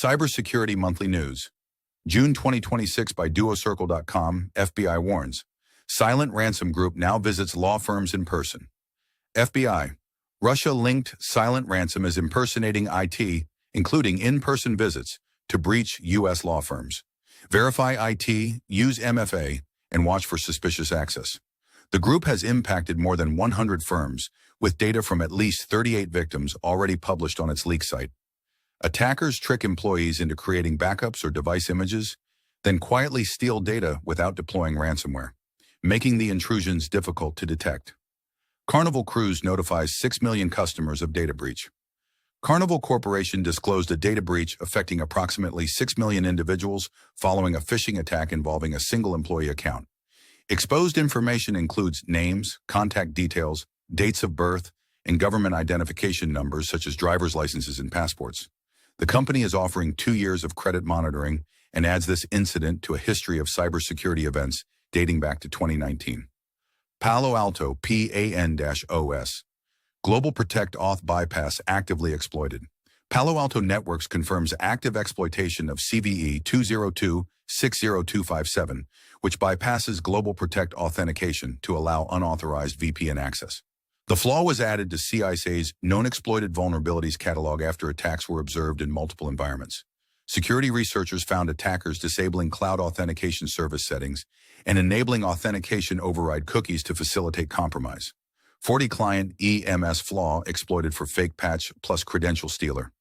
Cybersecurity Monthly News. June 2026 by DuoCircle.com, FBI warns. Silent ransom group now visits law firms in person. FBI. Russia-linked silent ransom is impersonating IT, including in-person visits, to breach U.S. law firms. Verify IT, use MFA, and watch for suspicious access. The group has impacted more than 100 firms, with data from at least 38 victims already published on its leak site. Attackers trick employees into creating backups or device images, then quietly steal data without deploying ransomware, making the intrusions difficult to detect. Carnival Cruise notifies 6 million customers of data breach. Carnival Corporation disclosed a data breach affecting approximately 6 million individuals following a phishing attack involving a single employee account. Exposed information includes names, contact details, dates of birth, and government identification numbers such as driver's licenses and passports. The company is offering 2 years of credit monitoring and adds this incident to a history of cybersecurity events dating back to 2019. Palo Alto PAN-OS. Global Protect Auth bypass actively exploited. Palo Alto Networks confirms active exploitation of CVE 202-60257, which bypasses Global Protect authentication to allow unauthorized VPN access. The flaw was added to CISA's Known Exploited Vulnerabilities catalog after attacks were observed in multiple environments. Security researchers found attackers disabling cloud authentication service settings and enabling authentication override cookies to facilitate compromise. 40 client EMS flaw exploited for fake patch plus credential stealer.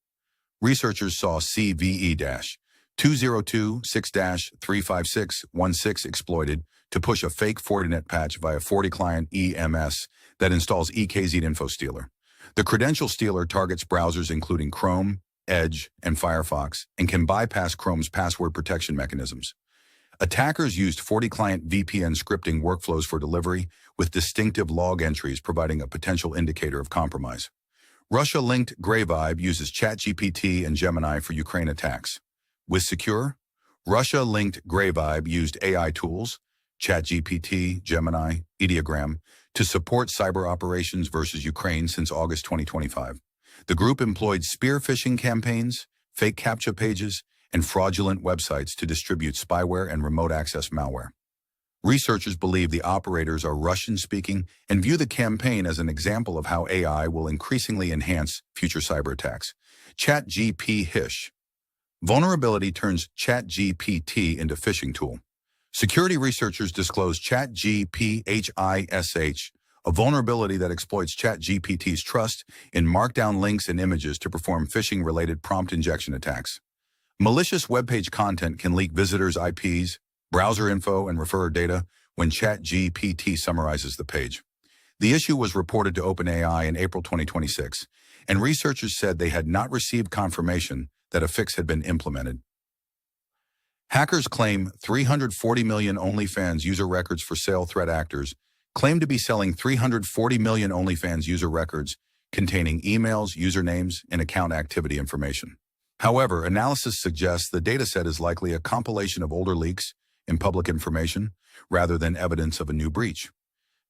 Researchers saw CVE-2026-35616 exploited to push a fake Fortinet patch via 40 client EMS that installs EKZ info stealer. The credential stealer targets browsers including Chrome, Edge, and Firefox and can bypass Chrome's password protection mechanisms. Attackers used 40 client VPN scripting workflows for delivery with distinctive log entries providing a potential indicator of compromise. Russia-linked Grayvibe uses ChatGPT and Gemini for Ukraine attacks. With Secure, Russia-linked Grayvibe used AI tools, ChatGPT, Gemini, Ideogram, to support cyber operations versus Ukraine since August 2025. The group employed spear phishing campaigns, fake CAPTCHA pages, and fraudulent websites to distribute spyware and remote access malware. Researchers believe the operators are Russian-speaking and view the campaign as an example of how AI will increasingly enhance future cyber attacks. ChatGPT. Vulnerability turns ChatGPT into phishing tool. Security researchers disclosed ChatGPT, a vulnerability that exploits ChatGPT's trust in markdown links and images to perform phishing-related prompt injection attacks. Malicious web page content can leak visitors' IPs, browser info, and referrer data when ChatGPT summarizes the page. The issue was reported to OpenAI in April 2026, and researchers said they had not received confirmation that a fix had been implemented. Hackers claim 340 million OnlyFans user records for sale. Threat actors claim to be selling 340 million OnlyFans user records containing emails, usernames, and account activity information. However, analysis suggests the dataset is likely a compilation of older leaks and public information rather than evidence of a new breach.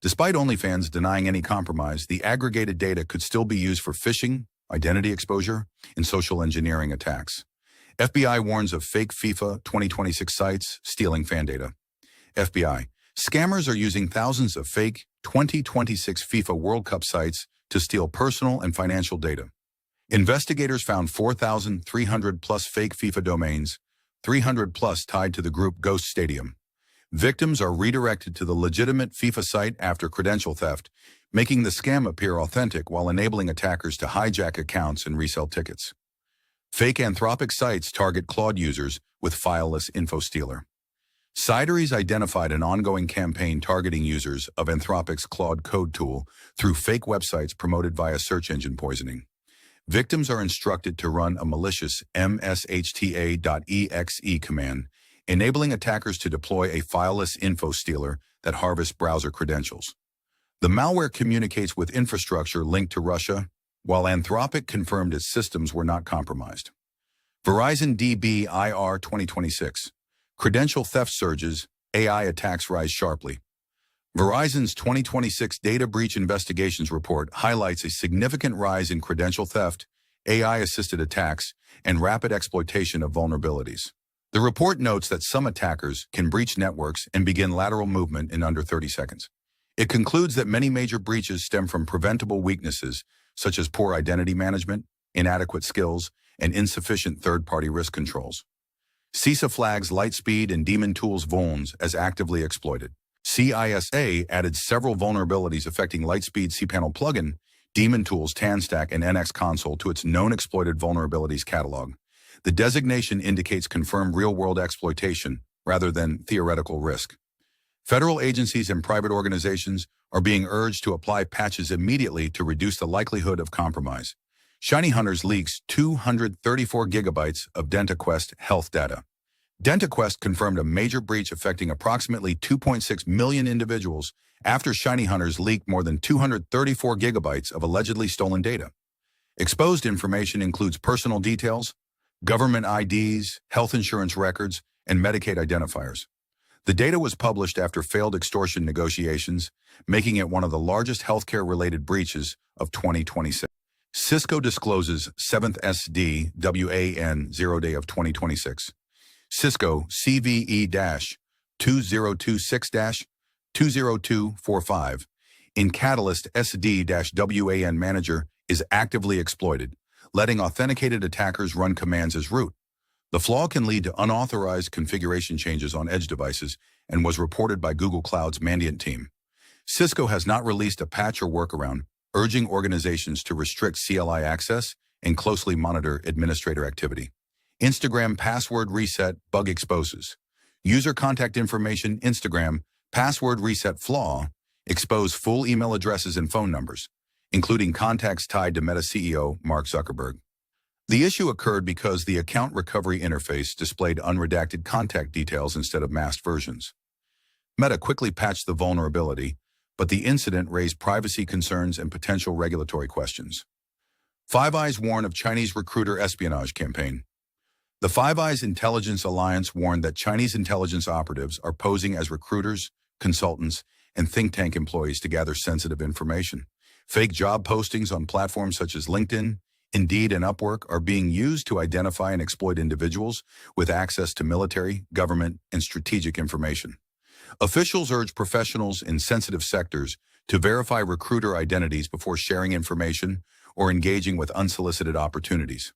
Despite OnlyFans denying any compromise, the aggregated data could still be used for phishing, identity exposure, and social engineering attacks. FBI warns of fake FIFA 2026 sites stealing fan data. FBI. Scammers are using thousands of fake 2026 FIFA World Cup sites to steal personal and financial data. Investigators found 4,300 plus fake FIFA domains, 300 plus tied to the group Ghost Stadium. Victims are redirected to the legitimate FIFA site after credential theft, making the scam appear authentic while enabling attackers to hijack accounts and resell tickets. Fake Anthropic sites target Claude users with fileless info stealer. Cyberies identified an ongoing campaign targeting users of Anthropic's Claude code tool through fake websites promoted via search engine poisoning. Victims are instructed to run a malicious mshta.exe command, enabling attackers to deploy a fileless info stealer that harvests browser credentials. The malware communicates with infrastructure linked to Russia, while Anthropic confirmed its systems were not compromised. Verizon DBIR 2026. Credential theft surges, AI attacks rise sharply. Verizon's 2026 Data Breach Investigations Report highlights a significant rise in credential theft AI-assisted attacks, and rapid exploitation of vulnerabilities. The report notes that some attackers can breach networks and begin lateral movement in under 30 seconds. It concludes that many major breaches stem from preventable weaknesses, such as poor identity management, inadequate skills, and insufficient third-party risk controls. CISA flags Lightspeed and Daemon Tools vulns as actively exploited. CISA added several vulnerabilities affecting Lightspeed cPanel plugin, Daemon Tools TANstack, and NX Console to its known exploited vulnerabilities catalog. The designation indicates confirmed real-world exploitation rather than theoretical risk. Federal agencies and private organizations are being urged to apply patches immediately to reduce the likelihood of compromise. Shiny Hunters leaks 234 gigabytes of DentaQuest health data. DentaQuest confirmed a major breach affecting approximately 2.6 million individuals after Shiny Hunters leaked more than 234 gigabytes of allegedly stolen data. Exposed information includes personal details, government IDs, health insurance records, and Medicaid identifiers. The data was published after failed extortion negotiations, making it one of the largest healthcare-related breaches of 2026. Cisco discloses 7th SDWAN 0-day of 2026. Cisco CVE-2026-20245 in Catalyst SD-WAN Manager is actively exploited, letting authenticated attackers run commands as root. The flaw can lead to unauthorized configuration changes on edge devices and was reported by Google Cloud's Mandiant team. Cisco has not released a patch or workaround, urging organizations to restrict CLI access and closely monitor administrator activity. Instagram password reset bug exposes. User contact information Instagram password reset flaw expose full email addresses and phone numbers, including contacts tied to Meta CEO Mark Zuckerberg. The issue occurred because the account recovery interface displayed unredacted contact details instead of masked versions. Meta quickly patched the vulnerability, but the incident raised privacy concerns and potential regulatory questions. Five Eyes warn of Chinese recruiter espionage campaign. The Five Eyes Intelligence Alliance warned that Chinese intelligence operatives are posing as recruiters, consultants, and think tank employees to gather sensitive information. Fake job postings on platforms such as LinkedIn, Indeed, and Upwork are being used to identify and exploit individuals with access to military, government, and strategic information. Officials urge professionals in sensitive sectors to verify recruiter identities before sharing information or engaging with unsolicited opportunities.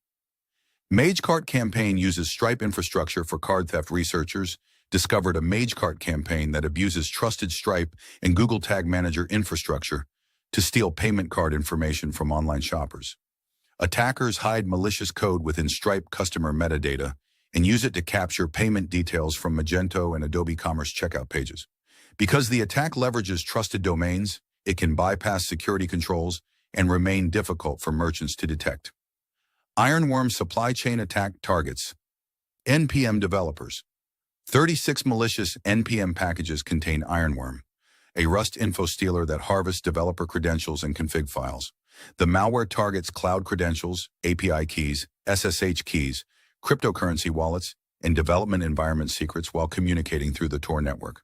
MageCart campaign uses Stripe infrastructure for card theft. Researchers discovered a MageCart campaign that abuses trusted Stripe and Google Tag Manager infrastructure to steal payment card information from online shoppers. Attackers hide malicious code within Stripe customer metadata and use it to capture payment details from Magento and Adobe Commerce checkout pages. Because the attack leverages trusted domains, it can bypass security controls and remain difficult for merchants to detect. Ironworm supply chain attack targets NPM developers. 36 malicious NPM packages contain Ironworm, a Rust info stealer that harvests developer credentials and config files. The malware targets cloud credentials, API keys, SSH keys, cryptocurrency wallets, and development environment secrets while communicating through the Tor network.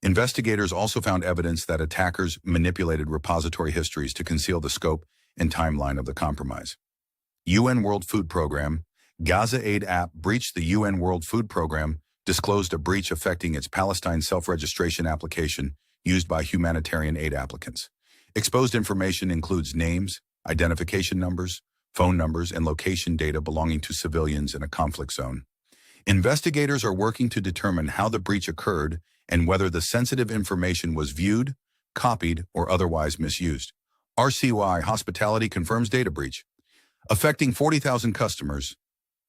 Investigators also found evidence that attackers manipulated repository histories to conceal the scope and timeline of the compromise. UN World Food Program. Gaza Aid app breached the UN World Food Program, disclosed a breach affecting its Palestine self-registration application used by humanitarian aid applicants. Exposed information includes names, identification numbers, phone numbers, and location data belonging to civilians in a conflict zone. Investigators are working to determine how the breach occurred and whether the sensitive information was viewed, copied, or otherwise misused. RCI Hospitality confirms data breach. Affecting 40,000 customers,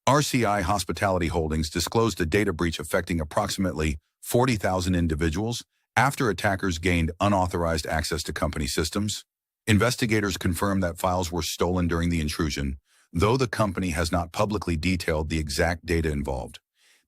RCI Hospitality Holdings disclosed a data breach affecting approximately 40,000 individuals after attackers gained unauthorized access to company systems. Investigators confirmed that files were stolen during the intrusion, though the company has not publicly detailed the exact data involved.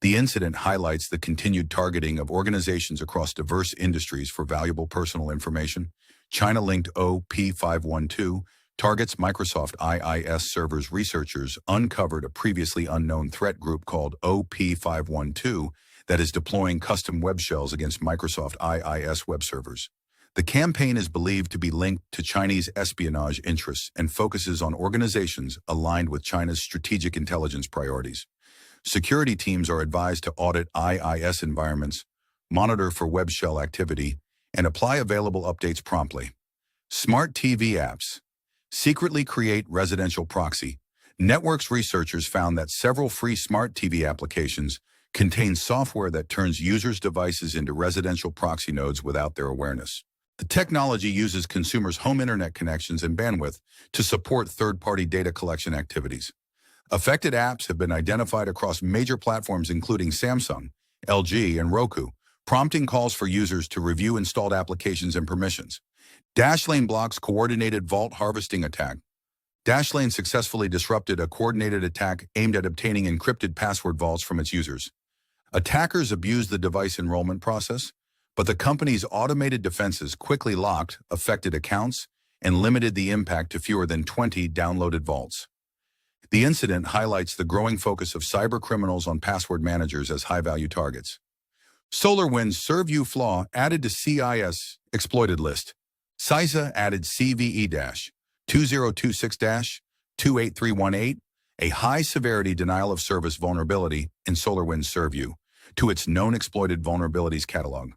The incident highlights the continued targeting of organizations across diverse industries for valuable personal information. China-linked OP512 targets Microsoft IIS servers. Researchers uncovered a previously unknown threat group called OP512 that is deploying custom web shells against Microsoft IIS web servers. The campaign is believed to be linked to Chinese espionage interests and focuses on organizations aligned with China's strategic intelligence priorities. Security teams are advised to audit IIS environments, monitor for web shell activity, and apply available updates promptly. Smart TV apps. Secretly create residential proxy. Networks researchers found that several free smart TV applications contain software that turns users' devices into residential proxy nodes without their awareness. The technology uses consumers' home internet connections and bandwidth to support third-party data collection activities. Affected apps have been identified across major platforms including Samsung, LG, and Roku, prompting calls for users to review installed applications and permissions. Dashlane blocks coordinated vault harvesting attack. Dashlane successfully disrupted a coordinated attack aimed at obtaining encrypted password vaults from its users. Attackers abused the device enrollment process, but the company's automated defenses quickly locked affected accounts and limited the impact to fewer than 20 downloaded vaults. The incident highlights the growing focus of cyber criminals on password managers as high-value targets. SolarWinds ServU flaw added to CIS exploited list. CISA added CVE-2026-28318, a high-severity denial-of-service vulnerability in SolarWinds ServU, to its known exploited vulnerabilities catalog.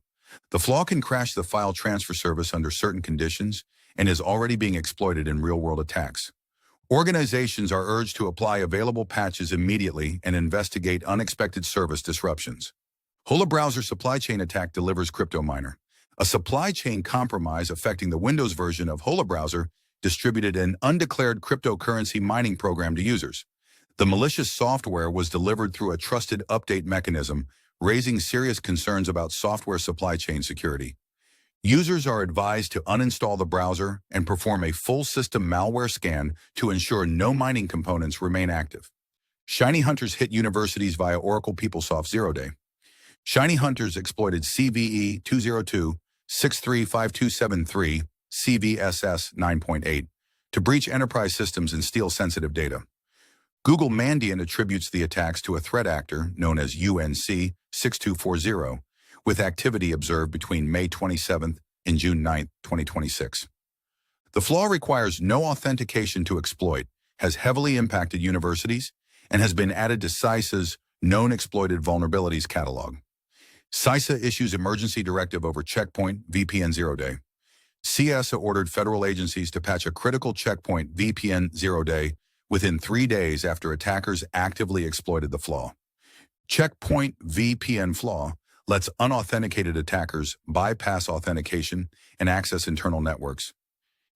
The flaw can crash the file transfer service under certain conditions and is already being exploited in real-world attacks. Organizations are urged to apply available patches immediately and investigate unexpected service disruptions. Holobrowser supply chain attack delivers CryptoMiner. A supply chain compromise affecting the Windows version of Holobrowser distributed an undeclared cryptocurrency mining program to users. The malicious software was delivered through a trusted update mechanism, raising serious concerns about software supply chain security. Users are advised to uninstall the browser and perform a full system malware scan to ensure no mining components remain active. Shiny hunters hit universities via Oracle PeopleSoft Zero-Day. Shiny hunters exploited CVE 202-635273 CVSS 9.8 to breach enterprise systems and steal sensitive data. Google Mandiant attributes the attacks to a threat actor known as UNC 6240, with activity observed between May 27th and June 9th, 2026. The flaw requires no authentication to exploit, has heavily impacted universities, and has been added to CISA's Known Exploited Vulnerabilities catalog. CISA issues emergency directive over Checkpoint VPN Zero-Day. CISA ordered federal agencies to patch a critical Checkpoint VPN Zero-Day within 3 days after attackers actively exploited the flaw. Checkpoint VPN flaw lets unauthenticated attackers bypass authentication and access internal networks.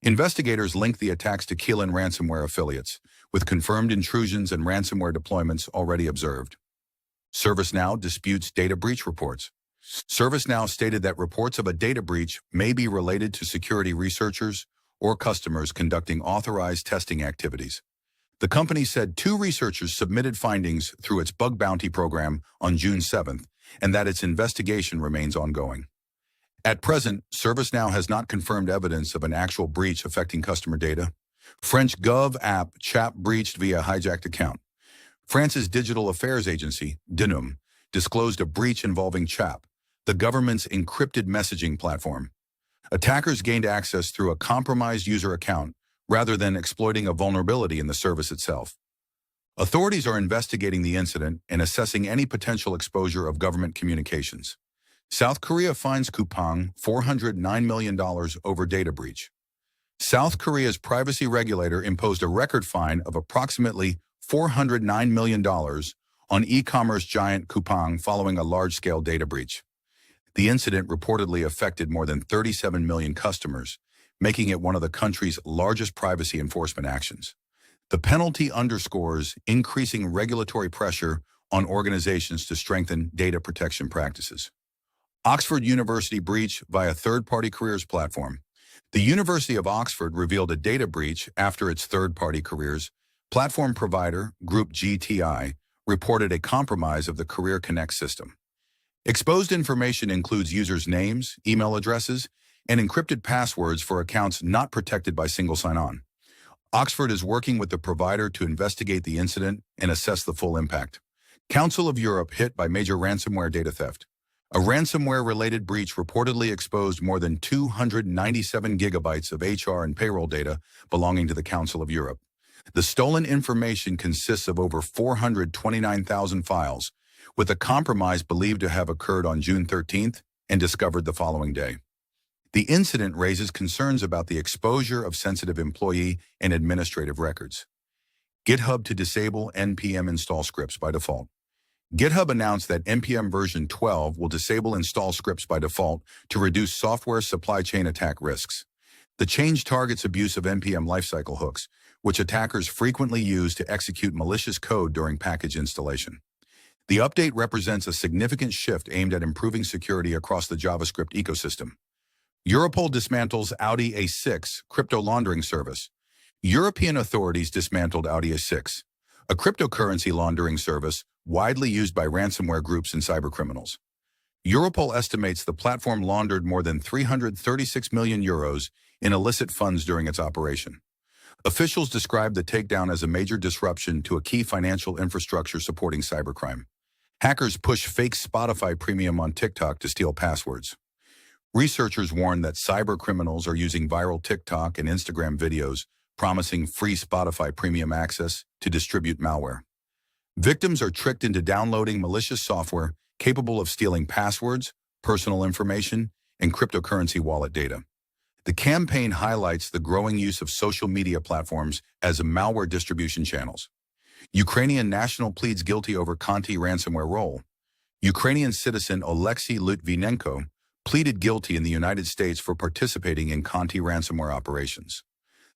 Investigators link the attacks to Keelan ransomware affiliates, with confirmed intrusions and ransomware deployments already observed. ServiceNow disputes data breach reports. ServiceNow stated that reports of a data breach may be related to security researchers or customers conducting authorized testing activities. The company said 2 researchers submitted findings through its bug bounty program on June 7th, and that its investigation remains ongoing. At present, ServiceNow has not confirmed evidence of an actual breach affecting customer data. French Gov app CHAP breached via hijacked account. France's Digital Affairs Agency, DINUM, disclosed a breach involving CHAP, the government's encrypted messaging platform. Attackers gained access through a compromised user account rather than exploiting a vulnerability in the service itself. Authorities are investigating the incident and assessing any potential exposure of government communications. South Korea fines Coupang $409 million over data breach. South Korea's privacy regulator imposed a record fine of approximately $409 million on e-commerce giant Coupang following a large-scale data breach. The incident reportedly affected more than 37 million customers, making it one of the country's largest privacy enforcement actions. The penalty underscores increasing regulatory pressure on organizations to strengthen data protection practices. Oxford University breach via third-party careers platform. The University of Oxford revealed a data breach after its third-party careers platform provider, Group GTI, reported a compromise of the Career Connect system. Exposed information includes users' names, email addresses, and encrypted passwords for accounts not protected by single sign-on. Oxford is working with the provider to investigate the incident and assess the full impact. Council of Europe hit by major ransomware data theft. A ransomware-related breach reportedly exposed more than 297 gigabytes of HR and payroll data belonging to the Council of Europe. The stolen information consists of over 429,000 files, with a compromise believed to have occurred on June 13th and discovered the following day. The incident raises concerns about the exposure of sensitive employee and administrative records. GitHub to disable NPM install scripts by default. GitHub announced that NPM version 12 will disable install scripts by default to reduce software supply chain attack risks. The change targets abuse of NPM lifecycle hooks, which attackers frequently use to execute malicious code during package installation. The update represents a significant shift aimed at improving security across the JavaScript ecosystem. Europol dismantles Audi A6 crypto laundering service. European authorities dismantled Audi A6, a cryptocurrency laundering service widely used by ransomware groups and cybercriminals. Europol estimates the platform laundered more than 336 million euros in illicit funds during its operation. Officials described the takedown as a major disruption to a key financial infrastructure supporting cybercrime. Hackers push fake Spotify Premium on TikTok to steal passwords. Researchers warn that cybercriminals are using viral TikTok and Instagram videos promising free Spotify Premium access to distribute malware. Victims are tricked into downloading malicious software capable of stealing passwords, personal information, and cryptocurrency wallet data. The campaign highlights the growing use of social media platforms as malware distribution channels. Ukrainian national pleads guilty over Conti ransomware role. Ukrainian citizen Oleksiy Litvinenko pleaded guilty in the United States for participating in Conti ransomware operations.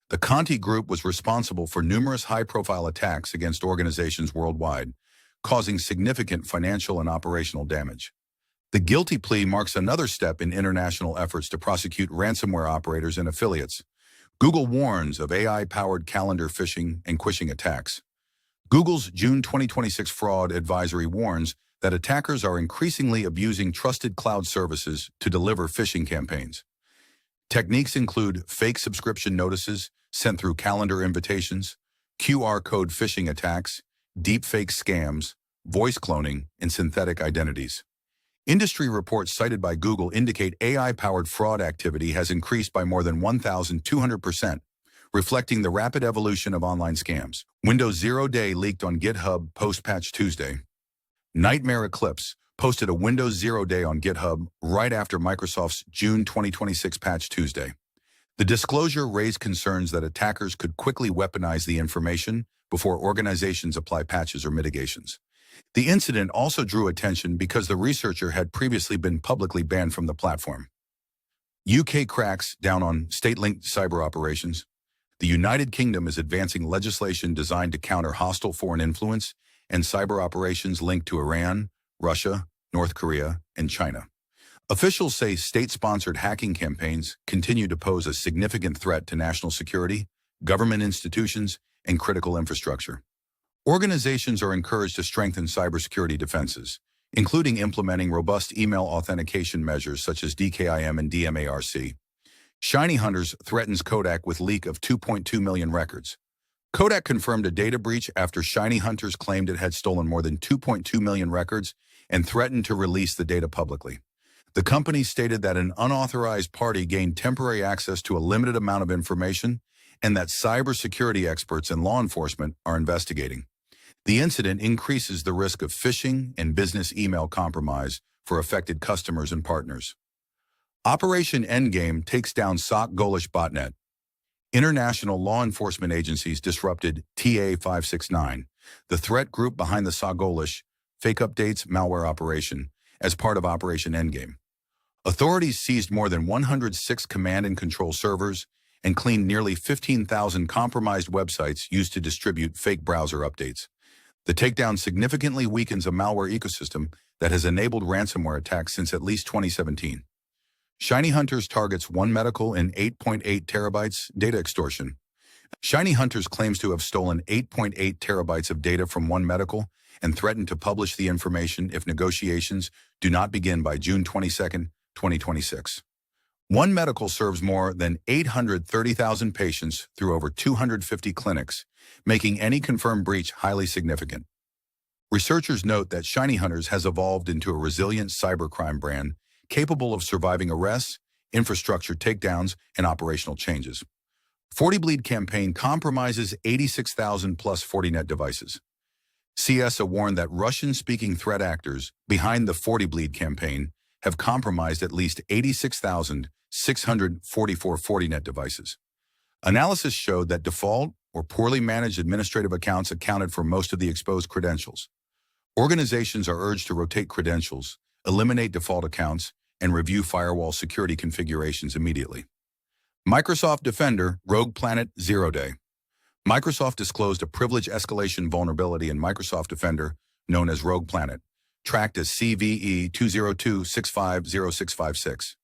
The Conti group was responsible for numerous high-profile attacks against organizations worldwide, causing significant financial and operational damage. The guilty plea marks another step in international efforts to prosecute ransomware operators and affiliates. Google warns of AI-powered calendar phishing and quishing attacks. Google's June 2026 fraud advisory warns that attackers are increasingly abusing trusted cloud services to deliver phishing campaigns. Techniques include fake subscription notices sent through calendar invitations, QR code phishing attacks, deepfake scams, voice cloning, and synthetic identities. Industry reports cited by Google indicate AI-powered fraud activity has increased by more than 1,200%, reflecting the rapid evolution of online scams. Windows 0 Day leaked on GitHub post-patch Tuesday. Nightmare Eclipse posted a Windows 0 Day on GitHub right after Microsoft's June 2026 patch Tuesday. The disclosure raised concerns that attackers could quickly weaponize the information before organizations apply patches or mitigations. The incident also drew attention because the researcher had previously been publicly banned from the platform. UK cracks down on state-linked cyber operations. The United Kingdom is advancing legislation designed to counter hostile foreign influence and cyber operations linked to Iran, Russia, North Korea, and China. Officials say state-sponsored hacking campaigns continue to pose a significant threat to national security, government institutions, and critical infrastructure. Organizations are encouraged to strengthen cybersecurity defenses, including implementing robust email authentication measures such as DKIM and DMARC. Shiny Hunters threatens Kodak with leak of 2.2 million records. Kodak confirmed a data breach after Shiny Hunters claimed it had stolen more than 2.2 million records and threatened to release the data publicly. The company stated that an unauthorized party gained temporary access to a limited amount of information and that cybersecurity experts and law enforcement are investigating. The incident increases the risk of phishing and business email compromise for affected customers and partners. Operation Endgame takes down SOC Golish botnet. International law enforcement agencies disrupted TA569, the threat group behind the SOC Golish fake updates malware operation, as part of Operation Endgame. Authorities seized more than 106 command and control servers and cleaned nearly 15,000 compromised websites used to distribute fake browser updates. The takedown significantly weakens a malware ecosystem that has enabled ransomware attacks since at least 2017. Shiny Hunters targets One Medical in 8.8 terabytes data extortion. Shiny Hunters claims to have stolen 8.8 terabytes of data from One Medical and threatened to publish the information if negotiations do not begin by June 22, 2026. One Medical serves more than 830,000 patients through over 250 clinics, making any confirmed breach highly significant. Researchers note that Shiny Hunters has evolved into a resilient cybercrime brand capable of surviving arrests, infrastructure takedowns, and operational changes. 40Bleed campaign compromises 86,000 plus 40net devices. CSA warned that Russian-speaking threat actors behind the 40Bleed campaign have compromised at least 86,644 40net devices. Analysis showed that default or poorly managed administrative accounts accounted for most of the exposed credentials. Organizations are urged to rotate credentials, eliminate default accounts, and review firewall security configurations immediately. Microsoft Defender Rogue Planet 0-Day. Microsoft disclosed a privilege escalation vulnerability in Microsoft Defender, known as Rogue Planet, tracked as CVE 202650656.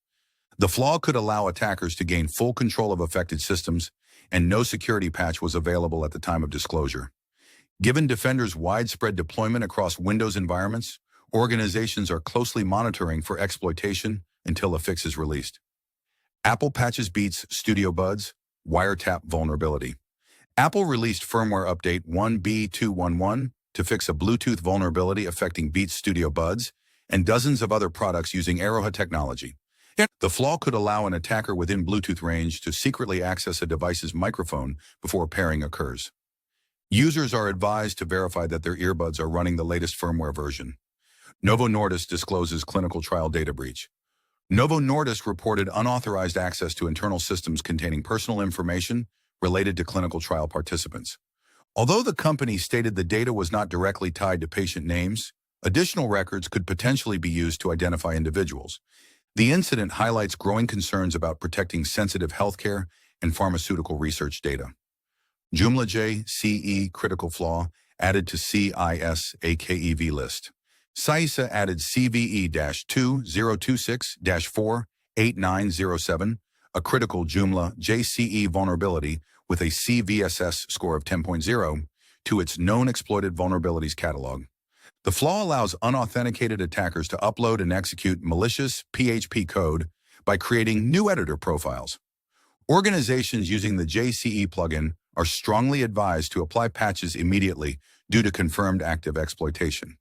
The flaw could allow attackers to gain full control of affected systems, and no security patch was available at the time of disclosure. Given Defender's widespread deployment across Windows environments, organizations are closely monitoring for exploitation until a fix is released. Apple patches Beats Studio Buds wiretap vulnerability. Apple released firmware update 1B211 to fix a Bluetooth vulnerability affecting Beats Studio Buds and dozens of other products using Arrowhead technology. The flaw could allow an attacker within Bluetooth range to secretly access a device's microphone before pairing occurs. Users are advised to verify that their earbuds are running the latest firmware version. Novo Nordisk discloses clinical trial data breach. Novo Nordisk reported unauthorized access to internal systems containing personal information related to clinical trial participants. Although the company stated the data was not directly tied to patient names, additional records could potentially be used to identify individuals. The incident highlights growing concerns about protecting sensitive healthcare and pharmaceutical research data. Joomla JCE critical flaw added to CISAKEV list. CISA added CVE-2026-48907, a critical Joomla JCE vulnerability with a CVSS score of 10.0, to its known exploited vulnerabilities catalog. The flaw allows unauthenticated attackers to upload and execute malicious PHP code by creating new editor profiles. Organizations using the JCE plugin are strongly advised to apply patches immediately due to confirmed active exploitation.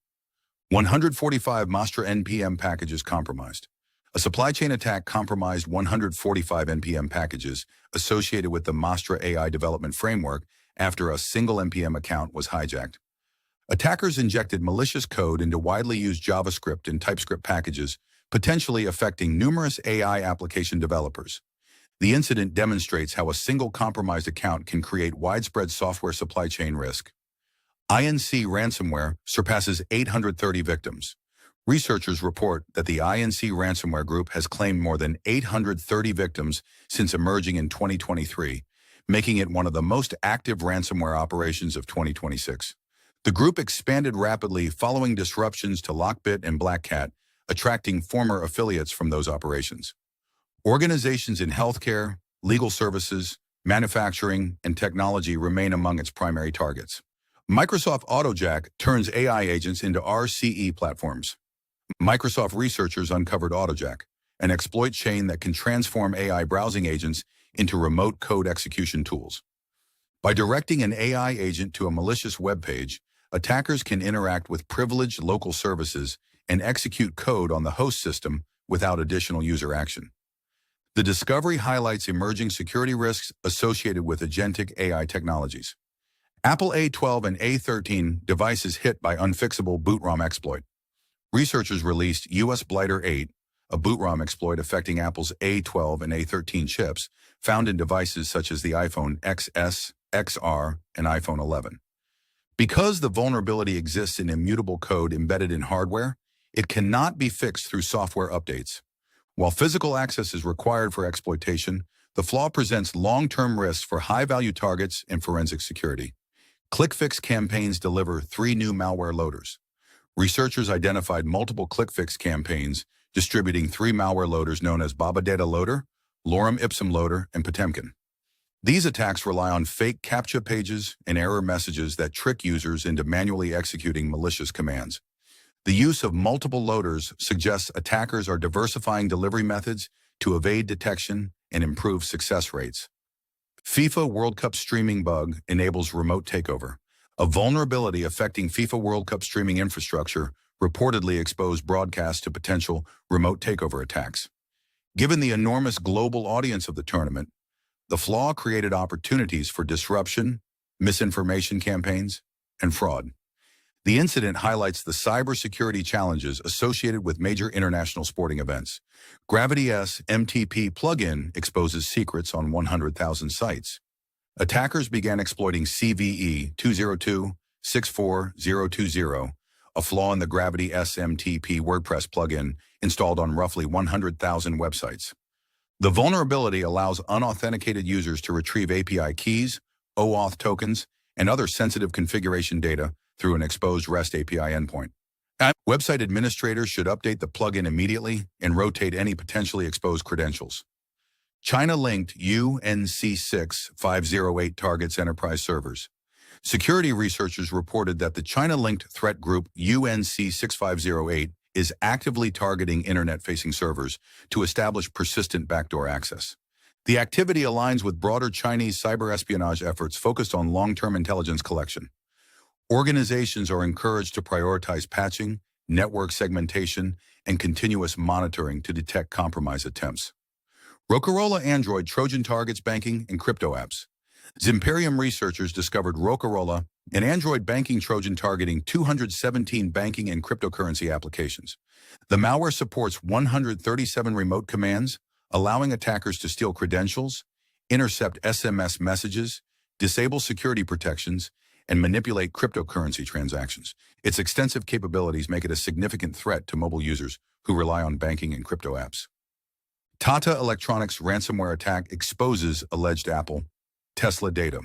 145 Mastra NPM packages compromised. A supply chain attack compromised 145 NPM packages associated with the Mastra AI development framework after a single NPM account was hijacked. Attackers injected malicious code into widely used JavaScript and TypeScript packages, potentially affecting numerous AI application developers. The incident demonstrates how a single compromised account can create widespread software supply chain risk. INC ransomware surpasses 830 victims. Researchers report that the INC ransomware group has claimed more than 830 victims since emerging in 2023, making it one of the most active ransomware operations of 2026. The group expanded rapidly following disruptions to Lockbit and Black Cat, attracting former affiliates from those operations. Organizations in healthcare, legal services, manufacturing, and technology remain among its primary targets. Microsoft AutoJack turns AI agents into RCE platforms. Microsoft researchers uncovered AutoJack, an exploit chain that can transform AI browsing agents into remote code execution tools. By directing an AI agent to a malicious web page, attackers can interact with privileged local services and execute code on the host system without additional user action. The discovery highlights emerging security risks associated with agentic AI technologies. Apple A12 and A13 devices hit by unfixable boot ROM exploit. Researchers released US Blighter 8, a boot ROM exploit affecting Apple's A12 and A13 chips, found in devices such as the iPhone XS, XR, and iPhone 11. Because the vulnerability exists in immutable code embedded in hardware, it cannot be fixed through software updates. While physical access is required for exploitation, the flaw presents long-term risks for high-value targets and forensic security. ClickFix campaigns deliver 3 new malware loaders. Researchers identified multiple ClickFix campaigns distributing 3 malware loaders known as Baba Data Loader, Lorem Ipsum Loader, and Potemkin. These attacks rely on fake CAPTCHA pages and error messages that trick users into manually executing malicious commands. The use of multiple loaders suggests attackers are diversifying delivery methods to evade detection and improve success rates. FIFA World Cup streaming bug enables remote takeover. A vulnerability affecting FIFA World Cup streaming infrastructure reportedly exposed broadcasts to potential remote takeover attacks. Given the enormous global audience of the tournament, the flaw created opportunities for disruption, misinformation campaigns, and fraud. The incident highlights the cybersecurity challenges associated with major international sporting events. Gravity S MTP plugin exposes secrets on 100,000 sites. Attackers began exploiting CVE 202.64020, a flaw in the Gravity S MTP WordPress plugin installed on roughly 100,000 websites. The vulnerability allows unauthenticated users to retrieve API keys, OAuth tokens, and other sensitive configuration data through an exposed REST API endpoint. Website administrators should update the plugin immediately and rotate any potentially exposed credentials. China-linked UNC6508 targets enterprise servers. Security researchers reported that the China-linked threat group UNC6508 is actively targeting internet-facing servers to establish persistent backdoor access. The activity aligns with broader Chinese cyber espionage efforts focused on long-term intelligence collection. Organizations are encouraged to prioritize patching, network segmentation, and continuous monitoring to detect compromise attempts. Rocarola Android Trojan targets banking and crypto apps. Zimperium researchers discovered Rocarola, an Android banking Trojan targeting 217 banking and cryptocurrency applications. The malware supports 137 remote commands, allowing attackers to steal credentials, intercept SMS messages, disable security protections, and manipulate cryptocurrency transactions. Its extensive capabilities make it a significant threat to mobile users who rely on banking and crypto apps. Tata Electronics ransomware attack exposes alleged Apple, Tesla data.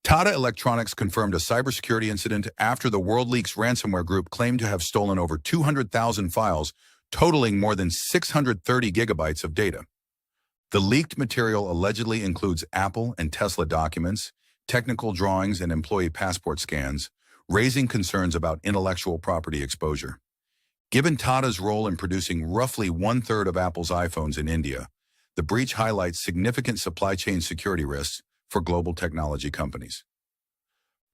Tata Electronics confirmed a cybersecurity incident after the WorldLeaks ransomware group claimed to have stolen over 200,000 files, totaling more than 630 gigabytes of data. The leaked material allegedly includes Apple and Tesla documents, technical drawings, and employee passport scans, raising concerns about intellectual property exposure. Given Tata's role in producing roughly one-third of Apple's iPhones in India, the breach highlights significant supply chain security risks for global technology companies.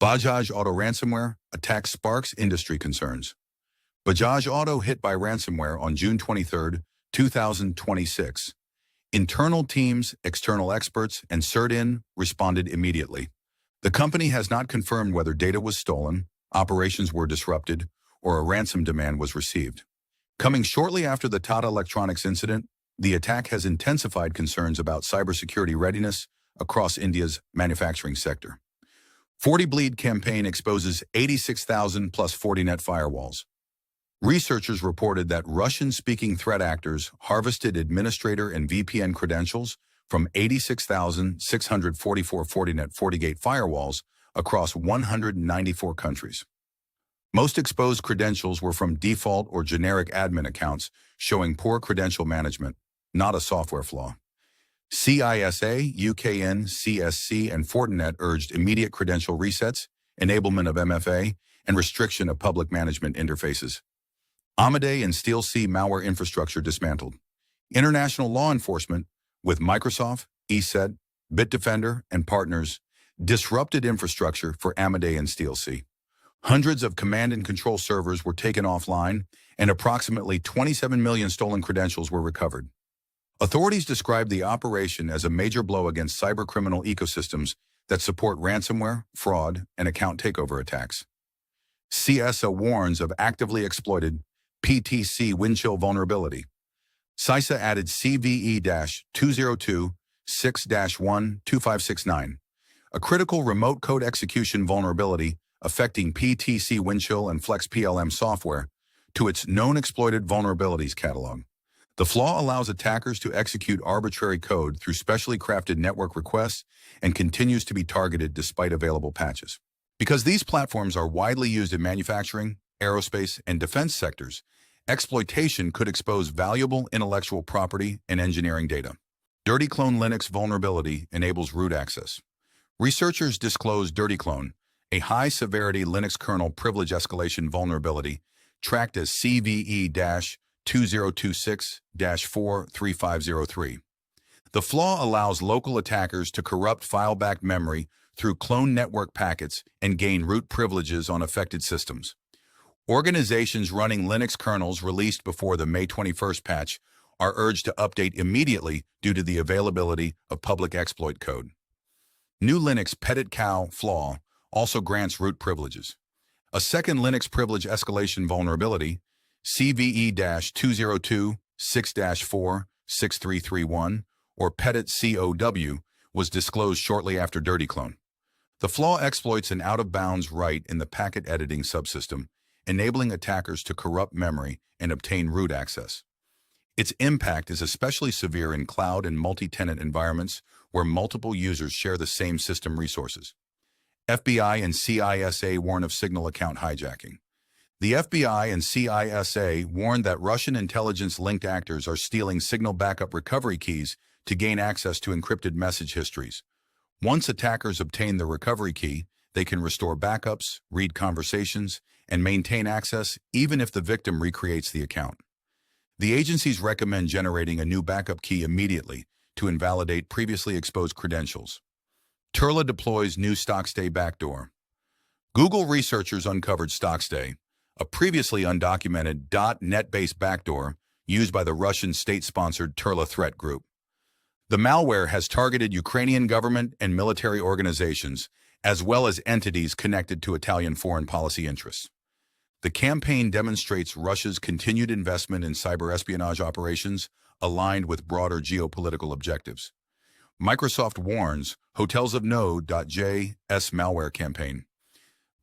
Bajaj Auto ransomware attack sparks industry concerns. Bajaj Auto hit by ransomware on June 23, 2026. Internal teams, external experts, and CERT-IN responded immediately. The company has not confirmed whether data was stolen, operations were disrupted, or a ransom demand was received. Coming shortly after the Tata Electronics incident, the attack has intensified concerns about cybersecurity readiness across India's manufacturing sector. 40Bleed campaign exposes 86,000 plus 40net firewalls. Researchers reported that Russian-speaking threat actors harvested administrator and VPN credentials from 86,644 40net FortiGate firewalls across 194 countries. Most exposed credentials were from default or generic admin accounts, showing poor credential management, not a software flaw. CISA, UKN, CSC, and Fortinet urged immediate credential resets, enablement of MFA, and restriction of public management interfaces. Amadei and SteelC malware infrastructure dismantled. International law enforcement, with Microsoft, ESET, Bitdefender, and partners, disrupted infrastructure for Amadei and SteelC. Hundreds of command and control servers were taken offline, and approximately 27 million stolen credentials were recovered. Authorities described the operation as a major blow against cybercriminal ecosystems that support ransomware, fraud, and account takeover attacks. CISA warns of actively exploited PTC Windchill vulnerability. CISA added CVE-202.6-12569, a critical remote code execution vulnerability affecting PTC Windchill and FlexPLM software, to its known exploited vulnerabilities catalog. The flaw allows attackers to execute arbitrary code through specially crafted network requests and continues to be targeted despite available patches. Because these platforms are widely used in manufacturing, aerospace, and defense sectors, exploitation could expose valuable intellectual property and engineering data. Dirty Clone Linux vulnerability enables root access. Researchers disclosed Dirty Clone, a high-severity Linux kernel privilege escalation vulnerability tracked as CVE-2026-43503. The flaw allows local attackers to corrupt file-backed memory through cloned network packets and gain root privileges on affected systems. Organizations running Linux kernels released before the May 21st patch are urged to update immediately due to the availability of public exploit code. New Linux Petit Cow flaw also grants root privileges. A second Linux privilege escalation vulnerability, CVE-202-6-4-6331, or Petit COW, was disclosed shortly after Dirty Clone. The flaw exploits an out-of-bounds write in the packet editing subsystem, enabling attackers to corrupt memory and obtain root access. Its impact is especially severe in cloud and multi-tenant environments where multiple users share the same system resources. FBI and CISA warn of signal account hijacking. The FBI and CISA warned that Russian intelligence-linked actors are stealing signal backup recovery keys to gain access to encrypted message histories. Once attackers obtain the recovery key, they can restore backups, read conversations, and maintain access even if the victim recreates the account. The agencies recommend generating a new backup key immediately to invalidate previously exposed credentials. Turla deploys new Stockstay backdoor. Google researchers uncovered Stockstay, a previously undocumented .NET-based backdoor used by the Russian state-sponsored Turla threat group. The malware has targeted Ukrainian government and military organizations, as well as entities connected to Italian foreign policy interests. The campaign demonstrates Russia's continued investment in cyber espionage operations aligned with broader geopolitical objectives. Microsoft warns Hotels of Node.js malware campaign.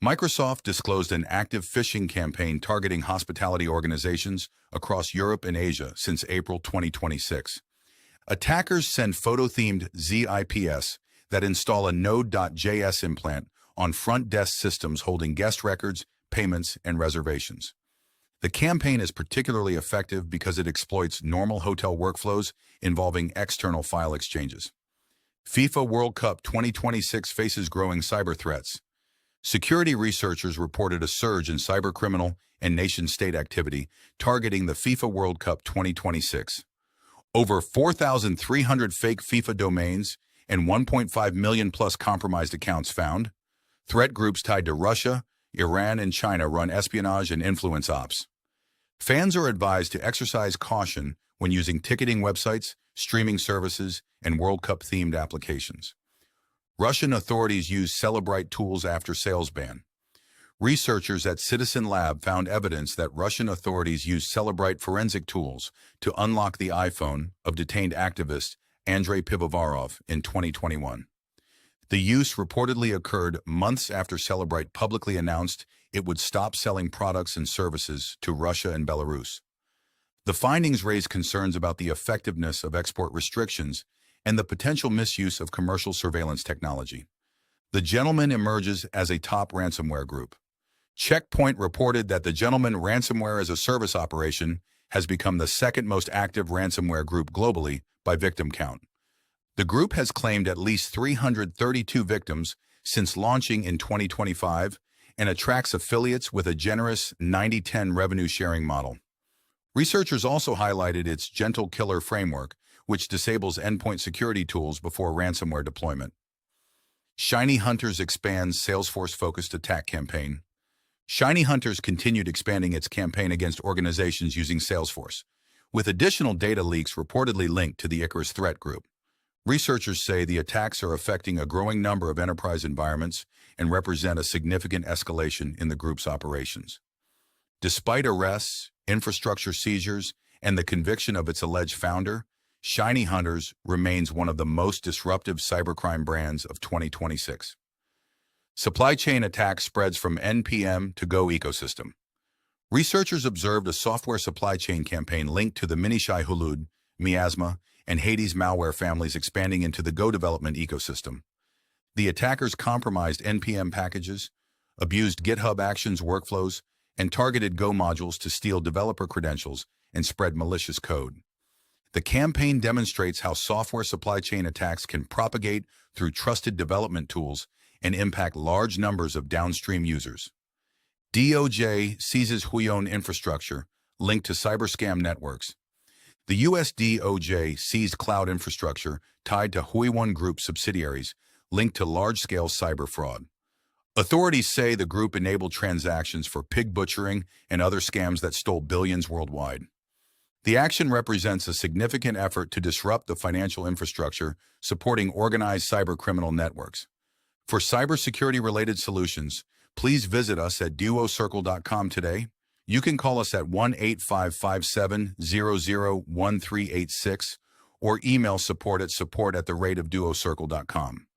Microsoft disclosed an active phishing campaign targeting hospitality organizations across Europe and Asia since April 2026. Attackers send photo-themed ZIPs that install a Node.js implant on front desk systems holding guest records, payments, and reservations. The campaign is particularly effective because it exploits normal hotel workflows involving external file exchanges. FIFA World Cup 2026 faces growing cyber threats. Security researchers reported a surge in cybercriminal and nation-state activity targeting the FIFA World Cup 2026. Over 4,300 fake FIFA domains and 1.5 million plus compromised accounts found. Threat groups tied to Russia, Iran, and China run espionage and influence ops. Fans are advised to exercise caution when using ticketing websites, streaming services, and World Cup-themed applications. Russian authorities use Celebrite tools after sales ban. Researchers at Citizen Lab found evidence that Russian authorities used Celebrite forensic tools to unlock the iPhone of detained activist Andrei Pivovarov in 2021. The use reportedly occurred months after Celebrite publicly announced it would stop selling products and services to Russia and Belarus. The findings raise concerns about the effectiveness of export restrictions and the potential misuse of commercial surveillance technology. The Gentleman emerges as a top ransomware group. Checkpoint reported that the Gentleman ransomware as a service operation has become the second most active ransomware group globally by victim count. The group has claimed at least 332 victims since launching in 2025 and attracts affiliates with a generous 90-10 revenue-sharing model. Researchers also highlighted its Gentle Killer framework, which disables endpoint security tools before ransomware deployment. Shiny Hunters expands Salesforce-focused attack campaign. Shiny Hunters continued expanding its campaign against organizations using Salesforce, with additional data leaks reportedly linked to the Icarus threat group. Researchers say the attacks are affecting a growing number of enterprise environments and represent a significant escalation in the group's operations. Despite arrests, infrastructure seizures, and the conviction of its alleged founder, Shiny Hunters remains one of the most disruptive cybercrime brands of 2026. Supply chain attack spreads from NPM to Go ecosystem. Researchers observed a software supply chain campaign linked to the Minishai Hulud, Miasma, and Hades malware families expanding into the Go development ecosystem. The attackers compromised NPM packages, abused GitHub Actions workflows, and targeted Go modules to steal developer credentials and spread malicious code. The campaign demonstrates how software supply chain attacks can propagate through trusted development tools and impact large numbers of downstream users. DOJ seizes Huion infrastructure linked to cyberscam networks. The US DOJ seized cloud infrastructure tied to Huion Group subsidiaries linked to large-scale cyber fraud. Authorities say the group enabled transactions for pig butchering and other scams that stole billions worldwide. The action represents a significant effort to disrupt the financial infrastructure supporting organized cybercriminal networks. For cybersecurity-related solutions, please visit us at DuoCircle.com today. You can call us at 1-8557-001386 or email support@duocircle.com.